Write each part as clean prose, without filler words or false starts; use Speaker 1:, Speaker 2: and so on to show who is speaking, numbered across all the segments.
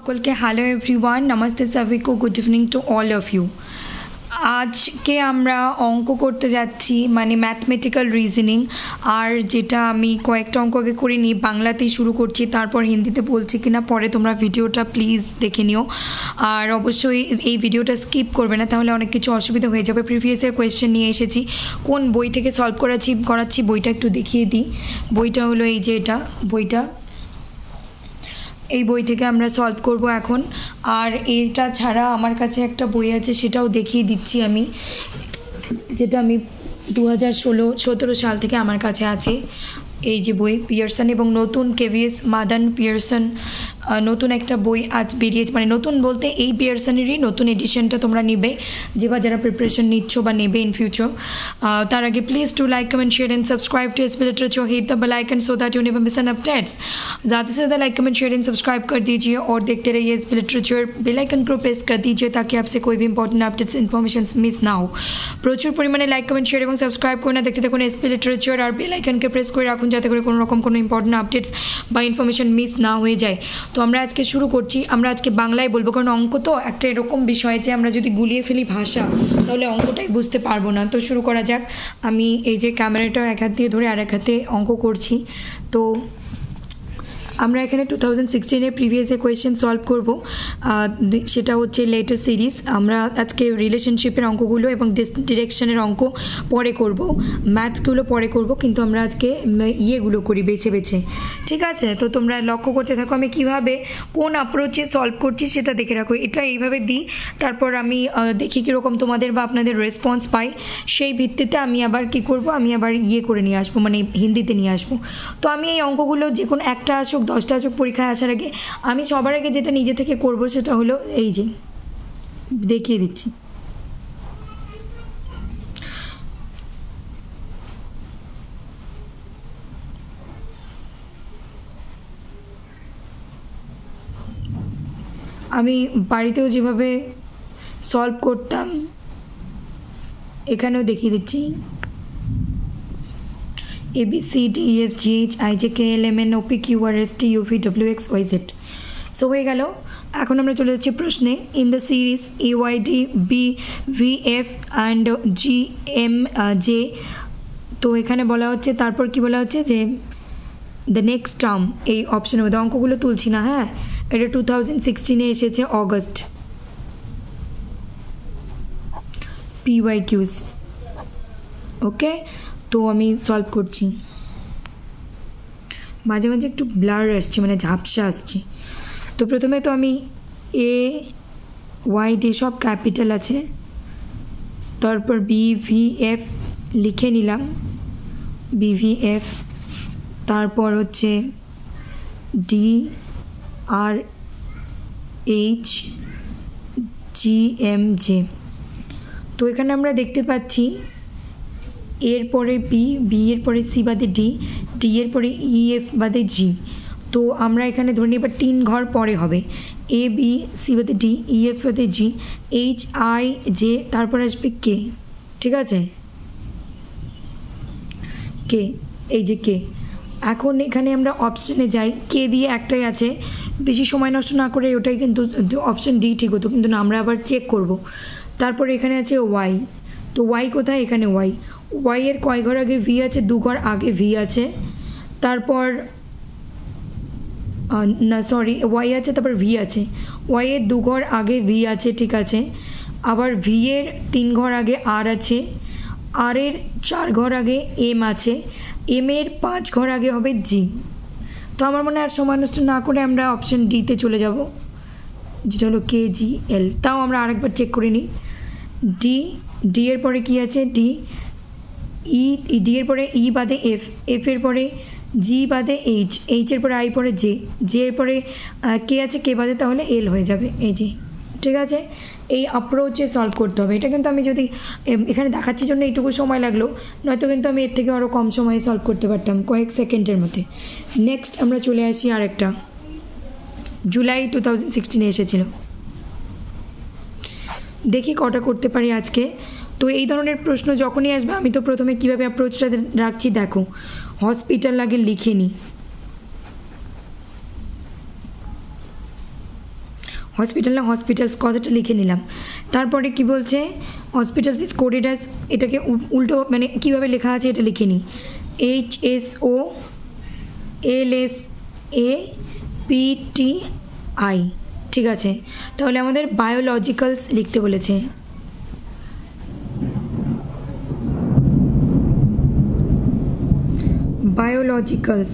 Speaker 1: সকলকে hello everyone, নমস্তে সभी को, good evening to all of you. আজকে আমরা অঙ্ক করতে যাচ্ছি, মানে ম্যাথমেটিক্যাল রিজনিং। আর যেটা আমি কয়েকটা অঙ্ক আগে করিনি, বাংলাতেই শুরু করছি, তারপর হিন্দিতে বলছি কিনা পরে তোমরা ভিডিওটা প্লিজ দেখে নিও। আর অবশ্যই এই ভিডিওটা স্কিপ করবে না, তাহলে অনেক কিছু অসুবিধা হয়ে যাবে। প্রিভিয়াস ইয়ার কোয়েশ্চেন নিয়ে এসেছি, কোন বই থেকে সলভ করাচ্ছি বইটা একটু দেখিয়ে দিই। বইটা হলো এই যে এটা বইটা, এই বই থেকে আমরা সলভ করব এখন। আর এটা ছাড়া আমার কাছে একটা বই আছে, সেটাও দেখিয়ে দিচ্ছি আমি, যেটা আমি 2017 সাল থেকে আমার কাছে আছে। এই যে বই পিয়ারসন এবং নতুন কেভিএস মাদান পিয়ারসন নতুন একটা বই আজ বেরিয়েছে, মানে নতুন বলতে এই পিয়ারসনেরই নতুন এডিশনটা তোমরা নেবে, যারা প্রিপারেশন নিচ্ছ বা নেবে इन फ्यूचर। তার আগে please to like comment share and subscribe to SP literature, hit the bell icon so that you never miss an updates. ज़्यादा से ज़्यादा like comment share and subscribe कर दीजिए और देखते रहिए एसपी लिटरेचर। बेल आइकन को प्रेस कर दीजिए ताकि आपसे कोई भी इंपॉर्टेंट अपडेट्स इन्फॉर्मेशन मिस ना हो। প্রচুর পরিমাণে লাইক কমেন্ট শেয়ার এবং সাবস্ক্রাইব করে না দেখতে থাকুন এসপি লিটারেচার, আর বেল আইকনকে প্রেস করে রাখুন যাতে করে কোনো রকম কোনো ইম্পর্টেন্ট আপডেটস বা ইনফরমেশন মিস না হয়ে যায়। তো আমরা আজকে শুরু করছি, আমরা আজকে বাংলায় বলবো, কারণ অঙ্ক তো একটা এরকম বিষয় যে আমরা যদি গুলিয়ে ফেলি ভাষা তাহলে অঙ্কটাই বুঝতে পারবো না। তো শুরু করা যাক। আমি এই যে ক্যামেরাটা এক হাত দিয়ে ধরে আর এক হাতে অঙ্ক করছি। তো আমরা এখানে 2016-এর প্রিভিয়াস এ কোয়েশ্চেন সলভ করব, সেটা হচ্ছে লেটেস্ট সিরিজ। আমরা আজকে রিলেশনশিপের অঙ্কগুলো এবং ডিরেকশনের অঙ্ক পরে করব, ম্যাথসগুলো পরে করব, কিন্তু আমরা আজকে ইয়েগুলো করি বেছে বেছে, ঠিক আছে? তো তোমরা লক্ষ্য করতে থাকো আমি কিভাবে কোন অ্যাপ্রোচে সলভ করছি সেটা দেখে রাখো। এটা এইভাবে দিই, তারপর আমি দেখি কীরকম তোমাদের বা আপনাদের রেসপন্স পাই, সেই ভিত্তিতে আমি আবার কি করব, আমি আবার ইয়ে করে নিয়ে আসবো, মানে হিন্দিতে নিয়ে আসবো। তো আমি এই অঙ্কগুলো যে কোনো একটা আসুক 10টা আসুক পরীক্ষায় আসার আগে, আমি সবার আগে যেটা নিজে থেকে করব সেটা হলো এই যে দেখিয়ে দিচ্ছি। আমি বাড়িতেও যেভাবে সলভ করতাম এখানেও দেখিয়ে দিচ্ছি। A B C D E F G H I J K L M N O P Q R S T U V W X Y Z। So হয়ে গেল। এখন আমরা চলে যাচ্ছি প্রশ্নে। In the series A Y D B V F and G M J, তো এখানে বলা হচ্ছে, তারপর কি বলা হচ্ছে যে দ্য নেক্সট টার্ম, এই অপশনের মধ্যে অঙ্কগুলো তুলছি না, হ্যাঁ, এটা 2016-এ এসেছে অগস্ট, PYQs। ওকে, তো আমি সলভ করছি। মাঝে মাঝে একটু ব্লার আসছে, মানে ঝাপসা আসছে। তো প্রথমে তো আমি AYD সব ক্যাপিটাল আছে, তারপর BVF লিখে নিলাম, BVF, তারপর হচ্ছে DRH GMJ। তো এখানে আমরা দেখতে পাচ্ছি এর পরে বি এর পরে সি বাদে ডি এর পরে EF বাদে জি। তো আমরা এখানে ধরে নিই এবার 3 ঘর পরে হবে, A B C বাদে ডি, EF বাদে জি, H I J, তারপর আসবে কে, ঠিক আছে? কে, এই যে কে। এখন এখানে আমরা অপশানে যাই, কে দিয়ে একটাই আছে, বেশি সময় নষ্ট না করে ওটাই, কিন্তু অপশান ডি ঠিক হতো, কিন্তু না, আমরা আবার চেক করব। তারপর এখানে আছে ওয়াই, তো ওয়াই কোথায়? এখানে ওয়াই এর কয় ঘর আগে ভি আছে? 2 ঘর আগে ভি আছে। তারপর না সরি, ওয়াই আছে, তারপর ভি আছে, ওয়াই এর 2 ঘর আগে ভি আছে, ঠিক আছে। আবার ভি এর 3 ঘর আগে আর আছে, আর এর 4 ঘর আগে এম আছে, এম এর 5 ঘর আগে হবে জি। তো আমার মনে হয় আর সময় নষ্ট না করে আমরা অপশন ডিতে চলে যাব, যেটা হলো KGL। তাও আমরা আরেকবার চেক করে নিই। ডি এর পরে কি আছে? ডি এর পরে ই বাদে এফ এর পরে জি বাদে এইচ এর পরে আই পরে জে এর পরে কে আছে, কে বাদে তাহলে এল হয়ে যাবে, এই যে, ঠিক আছে? এই অ্যাপ্রোচে সলভ করতে হবে। এটা কিন্তু আমি যদি এখানে দেখাচ্ছি জন্য এইটুকু সময় লাগলো, নয়তো কিন্তু আমি এর থেকে আরও কম সময়ে সলভ করতে পারতাম, কয়েক সেকেন্ডের মধ্যে। নেক্সট আমরা চলে আসি আরেকটা, জুলাই 2016-এ এসেছিল, দেখি কটা করতে পারি আজকে। তো এই ধরনের প্রশ্ন যখনই আসবে, আমি তো প্রথমে কিভাবে অ্যাপ্রোচটা রাখছি দেখো। হসপিটাল আগে লিখে নিই, হসপিটাল না হসপিটালস কথাটা লিখে নিলাম। তারপরে কি বলছে, হসপিটালস ইজ কোডেড অ্যাজ, এটাকে উল্টো মানে কীভাবে লেখা আছে এটা লিখে নিই, HSOLSAPTI, ঠিক আছে। তাহলে আমাদের বায়োলজিক্যালস লিখতে বলেছে। বায়োলজিক্যালস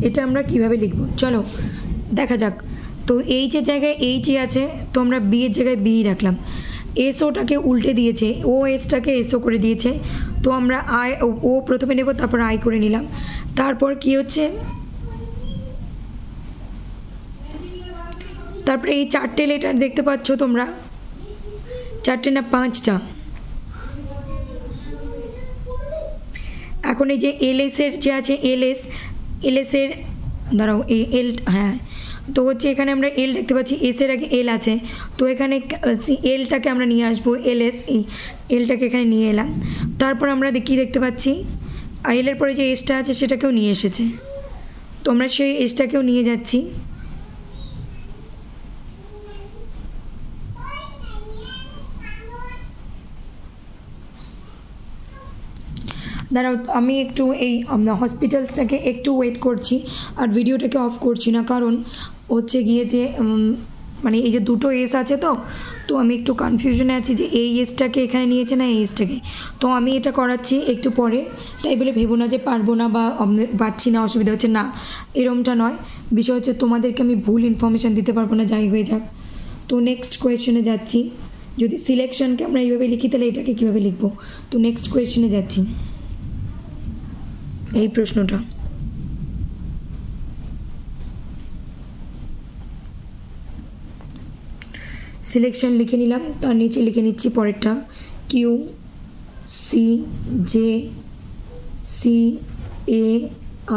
Speaker 1: এটা আমরা কিভাবে লিখব, চলো দেখা যাক। তো এইচ এর জায়গায় এইচই আছে, তো আমরা বি এর জায়গায় বি রাখলাম। এসওটাকে উল্টে দিয়েছে, ও এসটাকে এসও করে দিয়েছে, তো আমরা আই ও প্রথমে নেব, তারপর আই করে নিলাম। তারপর কি হচ্ছে, তারপরে এই 4টে লেটার দেখতে পাচ্ছ তোমরা, 4টে না 5টা। এখন এই যে এলএস এর যে আছে, এলএস এর দাঁড়াও, এই এল, হ্যাঁ, তো হচ্ছে এখানে আমরা এল দেখতে পাচ্ছি, এস এর আগে এল আছে, তো এখানে এলটাকে আমরা নিয়ে আসবো, এলএস, এই এলটাকে এখানে নিয়ে এলাম। তারপর আমরা কি দেখতে পাচ্ছি, এলের পরে যে এসটা আছে সেটাকেও নিয়ে এসেছে, তো আমরা সেই এসটাকেও নিয়ে যাচ্ছি। দাঁড়াও, আমি একটু এই হসপিটালসটাকে একটু ওয়েট করছি, আর ভিডিওটাকে অফ করছি না, কারণ হচ্ছে গিয়ে যে মানে এই যে দুটো এস আছে, তো আমি একটু কনফিউশনে আছি যে এই এসটাকে এখানে নিয়েছে না এই এসটাকে, তো আমি এটা করাচ্ছি একটু পরে। তাই বলে ভেবো না যে পারবো না বা পারছি না, অসুবিধা হচ্ছে না, এরমটা নয়। বিষয় হচ্ছে তোমাদেরকে আমি ভুল ইনফরমেশান দিতে পারবো না, যাই হয়ে যাক। তো নেক্সট কোয়েশ্চেনে যাচ্ছি। যদি সিলেকশনকে আমরা এইভাবে লিখি তাহলে এটাকে কীভাবে লিখবো, তো নেক্সট কোয়েশ্চেনে যাচ্ছি। এই প্রশ্নটা সিলেকশন লিখে নিলাম, তার নিচে লিখে নিচ্ছি পরেরটা, Q C J C A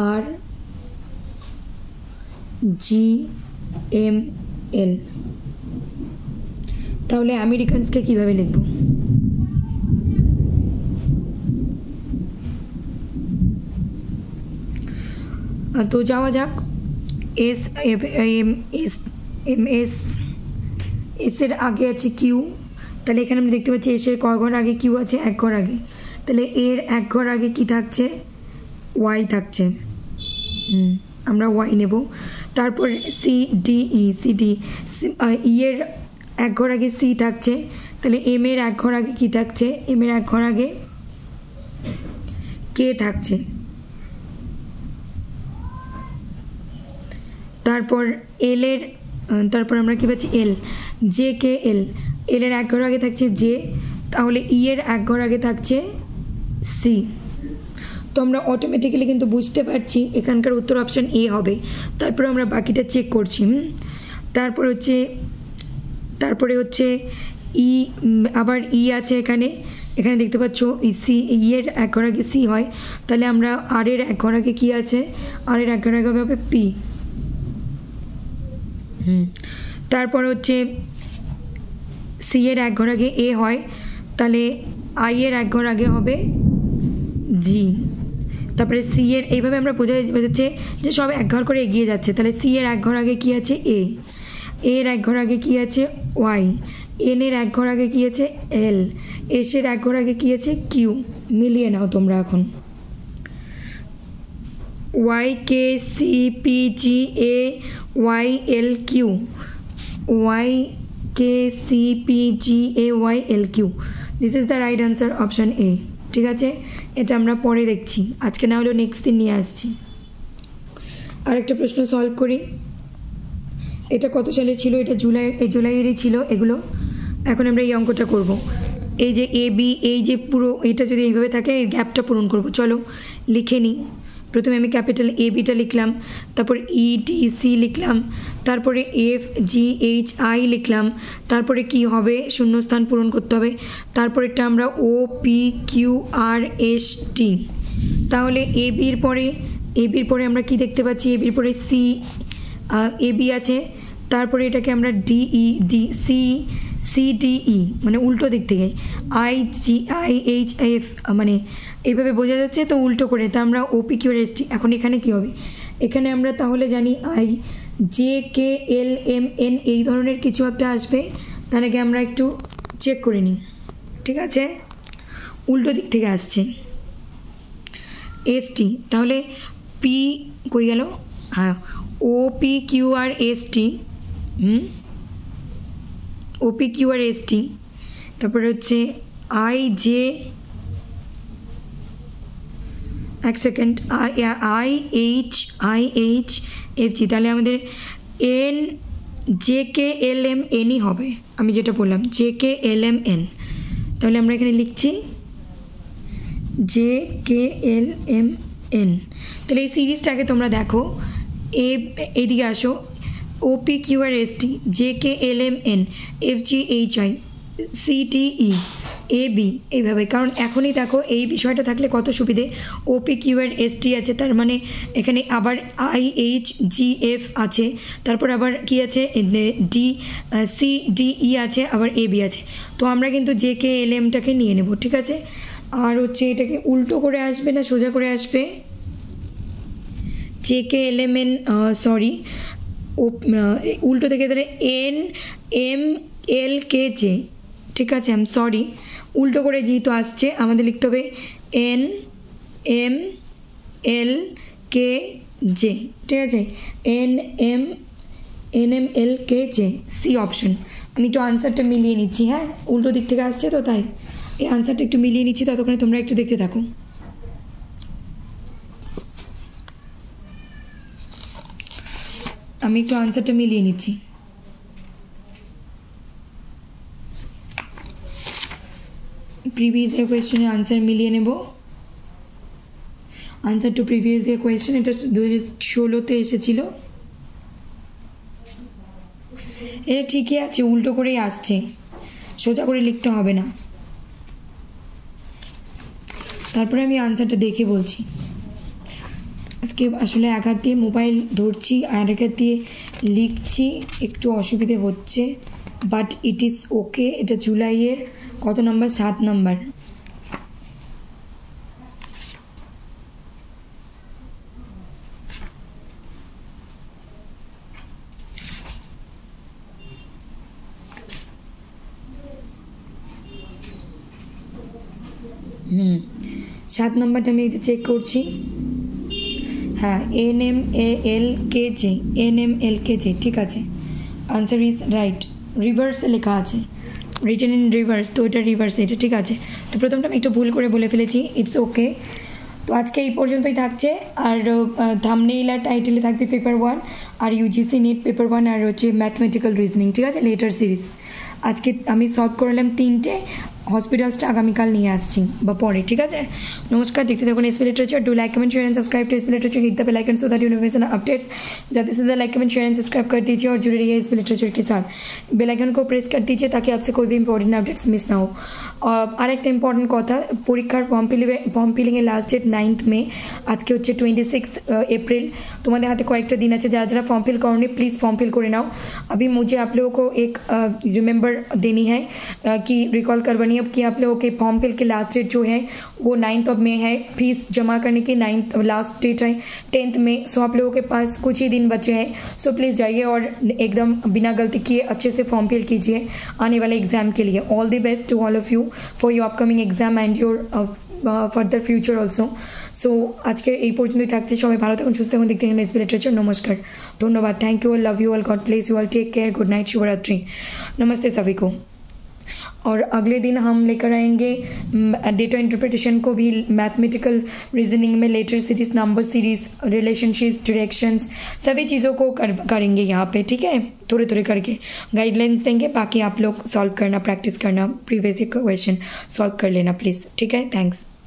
Speaker 1: R G M L. তাহলে আমেরিকানসকে কিভাবে লিখব, তো যাওয়া যাক। S M S M S, S এর আগে আছে কিউ, তাহলে এখানে আমরা দেখতে পাচ্ছি এস এর ক ঘর আগে কিউ আছে, 1 ঘর আগে, তাহলে এর 1 ঘর আগে কি থাকছে, ওয়াই থাকছে, আমরা ওয়াই নেব। তারপর সি ডি ই, ই এর 1 ঘর আগে সি থাকছে, তাহলে এম এর 1 ঘর আগে কি থাকছে, এম এর 1 ঘর আগে কে থাকছে। তারপর এল এর, তারপর আমরা কি পাচ্ছি, এল, জে কে এল, এল এর 1 ঘর আগে থাকছে জে, তাহলে ই এর 1 ঘর আগে থাকছে সি। তো আমরা অটোমেটিক্যালি কিন্তু বুঝতে পারছি এখানকার উত্তর অপশান এ হবে। তারপরে আমরা বাকিটা চেক করছি। তারপরে হচ্ছে ই, আবার ই আছে এখানে, এখানে দেখতে পাচ্ছ সি, ই এর 1 ঘর আগে সি হয়, তাহলে আমরা আর এর 1 ঘর আগে কি আছে, আর এর 1 ঘর আগে হবে পি। তারপর হচ্ছে সি এর 1 ঘর আগে এ হয়, তাহলে আই এর 1 ঘর আগে হবে জি। তারপরে সি এর, এইভাবে আমরা বোঝাচ্ছে যে সব 1 ঘর করে এগিয়ে যাচ্ছে। তাহলে সি এর 1 ঘর আগে কি আছে, এ, এর 1 ঘর আগে কি আছে, ওয়াই, এন এর 1 ঘর আগে কি আছে, এল, এস এর 1 ঘর আগে কি আছে, কিউ। মিলিয়ে নাও তোমরা এখন, Y K C P G A Y L Q, Y K C P G A Y L Q, this is the right answer, option A. ঠিক আছে, এটা আমরা পরে দেখছি, আজকে না হলেও নেক্সট দিন নিয়ে আসছি। আরেকটা প্রশ্ন সলভ করি। এটা কত সালে ছিল, এটা জুলাইয়েরই ছিল এগুলো। এখন আমরা এই অঙ্কটা করব। এই যে এ বি, এই যে পুরো এটা যদি এইভাবে থাকে, এই গ্যাপটা পূরণ করব। চলো লিখে নিই। প্রথমে আমি ক্যাপিটাল এ বিটা লিখলাম, তারপর ই টি সি লিখলাম, তারপরে এফ জি এইচ আই লিখলাম, তারপরে কি হবে, শূন্যস্থান পূরণ করতে হবে, তারপরেরটা আমরা ও পি কিউ আর এস টি। তাহলে এ বির পরে আমরা কি দেখতে পাচ্ছি, এ বির পরে সি, এ বি আছে, তারপরে এটাকে আমরা সি ডি ই, মানে উল্টো দিক থেকে, I G I H F, মানে এইভাবে বোঝা যাচ্ছে, তো উল্টো করে, তা আমরা ওপি কিউ আর এস টি। এখন এখানে কি হবে, এখানে আমরা তাহলে জানি I, J K L M N এই ধরনের কিছু একটা আসবে। তার আগে আমরা একটু চেক করে নিই, ঠিক আছে? উল্টো দিক থেকে আসছে এস টি, তাহলে পি কই গেল? হ্যাঁ, O P Q R S T, O P Q R S T, তারপরে হচ্ছে আই জে, এক second, I H F G, তাহলে আমাদের N J K L M এনই হবে, আমি যেটা বললাম J K L M N. তাহলে আমরা এখানে লিখছি J K L M N. তাহলে এই সিরিজটাকে তোমরা দেখো, এদিকে আসো, O P Q R S T, J K L M N, F G H I, C T E, A B, এইভাবে। কারণ এখনই দেখো এই বিষয়টা থাকলে কত সুবিধে, O P Q R S T আছে, তার মানে এখানে আবার আই এইচ জি এফ আছে, তারপর আবার কি আছে, ডি সি ডি ই আছে, আবার এ বি আছে। তো আমরা কিন্তু জে কে এল এমটাকে নিয়ে নেব, ঠিক আছে? আর হচ্ছে এটাকে উল্টো করে আসবে না সোজা করে আসবে? J K L M N, sorry, উল্টো থেকে তাহলে N M L K J, ঠিক আছে? আই এম সরি, উল্টো করে যেহেতু আসছে আমাদের লিখতে হবে N M L K J, ঠিক আছে? N M L K J, C option. আমি একটু আনসারটা মিলিয়ে নিচ্ছি, হ্যাঁ, উল্টো দিক থেকে আসছে তো তাই এই আনসারটা একটু মিলিয়ে নিচ্ছি, ততক্ষণে তোমরা একটু দেখতে থাকো। আমি একটু আনসারটা মিলিয়ে নিচ্ছি। প্রিভিয়াস ইয়ার কোয়েশ্চেনের আনসার মিলিয়ে নেব। Answer to previous year question, এটা 2016-তে এসেছিল। এটা ঠিকই আছে, উল্টো করেই আসছে, সোজা করে লিখতে হবে না। তারপরে আমি আনসারটা দেখে বলছি। আজকে আসলে এক হাত দিয়ে মোবাইল ধরছি আর এক হাত দিয়ে লিখছি, একটু অসুবিধে হচ্ছে, বাট ইট ইজ ওকে। এটা জুলাইয়ের কত নাম্বার? 7 নাম্বার। হুম, 7 নাম্বারটা আমি চেক করছি। হ্যাঁ, N M L K J, N M L K J, ঠিক আছে, আনসার ইজ রাইট। রিভার্সে লেখা আছে, রিটেন ইন রিভার্স, তো এটা রিভার্স, এটা ঠিক আছে। তো প্রথমটা আমি একটু ভুল করে বলে ফেলেছি, ইটস ওকে। তো আজকে এই পর্যন্তই থাকছে। আর থাম্বনেইল আর টাইটেলে থাকবে পেপার 1 আর ইউজিসি নেট পেপার 1 আর হচ্ছে ম্যাথমেটিক্যাল রিজনিং, ঠিক আছে, লেটার সিরিজ। আজকে আমি সলভ করলাম 3টে, হসপিটালসটা আগামীকাল নিয়ে আসছি বা পরে, ঠিক আছে? নমস্কার, দেখতে থাকুন SP literature. Do like comment share and subscribe to SP literature, hit the bell icon so that you never miss an updates. ज़्यादा से ज़्यादा like comment share and subscribe कर दीजिए और जुड़े रहिए एसपी लिटरेचर के साथ। बेल आइकन को प्रेस कर दीजिए ताकि आपसे कोई भी इंपॉर्टेंट अपडेट्स मिस ना हो। और एक इम्पॉर्टेंट कथा, परीक्षार form filling last date 9th May, आज के होच्छे 26 एप्रिल। तुम्हारे हाथे कয়েকটা दिन আছে, যারা যারা फॉर्म फिल करोगे प्लीज़ फॉर्म फिल করে नाओ। अभी मुझे आप लोगों को एक रिमेंबर देनी है कि रिकॉल करवानी है कि आप लोगों के फॉर्म फिल की लास्ट डेट जो है वो 9th of May है। फीस जमा करने की 9th लास्ट डेट है 10th में। सो आप लोगों के पास कुछ ही दिन बचे हैं, सो प्लीज़ जाइए और एकदम बिना गलती किए अच्छे से फॉर्म फिल कीजिए आने वाले एग्ज़ाम के लिए। All the best to all of you for your upcoming exam and your further future also. So আজকে এই পর্যন্তই থাকছে। সবাই ভালো থাকুন, সুস্থ থাকুন, দেখতে থাকুন এসপি লিটারেচার। নমস্কার, ধন্যবাদ, thank you, love you all, God bless you all, take care, good night, Shivratri, नमस्ते सभी को। और अगले दिन हम लेकर आएंगे डेटा इंटरप्रिटेशन को भी, मैथमेटिकल रीजनिंग में letter series, number series, relationships, directions, सभी चीज़ों को करेंगे यहाँ पे, ठीक है? थोड़े थोड़े करके गाइडलाइंस देंगे, बाकी आप लोग सॉल्व करना, प्रैक्टिस करना, प्रीवियस क्वेश्चन सॉल्व कर लेना प्लीज़, ठीक है? थैंक्स।